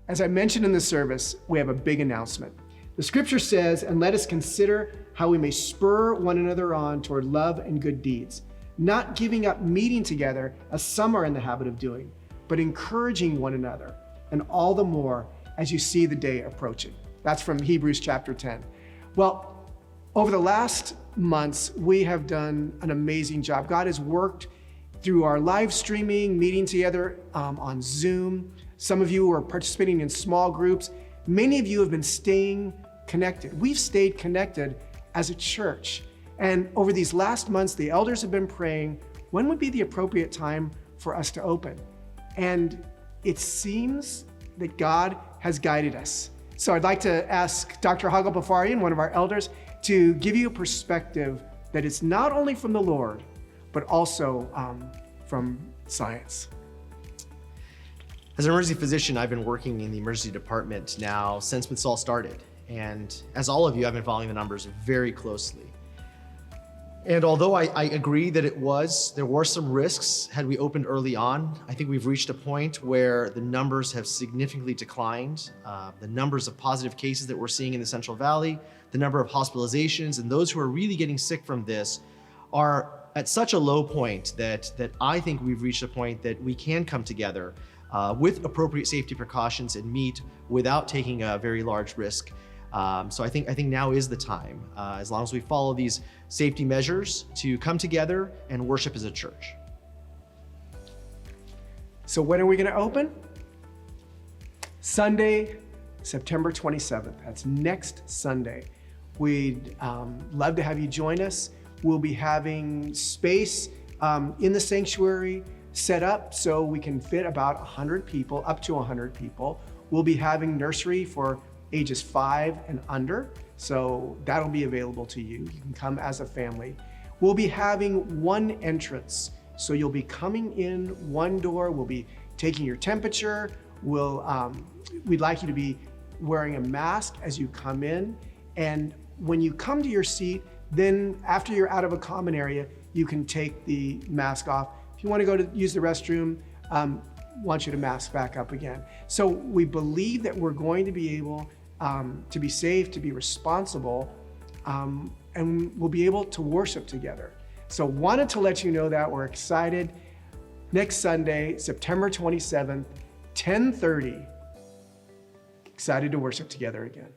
As I mentioned in the service, we have a big announcement. The scripture says, "And let us consider how we may spur one another on toward love and good deeds, not giving up meeting together as some are in the habit of doing, but encouraging one another, and all the more as you see the day approaching." That's from Hebrews chapter 10. Well, over the last months, we have done an amazing job. God has worked through our live streaming, meeting together on Zoom. Some of you are participating in small groups. Many of you have been staying connected. We've stayed connected as a church. And over these last months, the elders have been praying, when would be the appropriate time for us to open? And it seems that God has guided us. So I'd like to ask Dr. Hagel Bafarian, one of our elders, to give you a perspective that it's not only from the Lord, but also from science. As an emergency physician, I've been working in the emergency department now since this all started. And as all of you, I've been following the numbers very closely. And although I agree that there were some risks had we opened early on, I think we've reached a point where the numbers have significantly declined. The numbers of positive cases that we're seeing in the Central Valley, the number of hospitalizations, and those who are really getting sick from this are at such a low point that I think we've reached a point that we can come together with appropriate safety precautions and meet without taking a very large risk. So I think now is the time, as long as we follow these safety measures, to come together and worship as a church. So when are we going to open? Sunday, September 27th. That's next Sunday. We'd love to have you join us. We'll be having space in the sanctuary set up so we can fit about 100 people, up to 100 people. We'll be having nursery for ages 5 and under, so that'll be available to you. You can come as a family. We'll be having one entrance, so you'll be coming in one door. We'll be taking your temperature. We'd like you to be wearing a mask as you come in, and when you come to your seat, then after you're out of a common area, you can take the mask off. If you want to go to use the restroom, want you to mask back up again. So we believe that we're going to be able to be safe, to be responsible, and we'll be able to worship together. So wanted to let you know that we're excited. Next Sunday, September 27th, 10:30, excited to worship together again.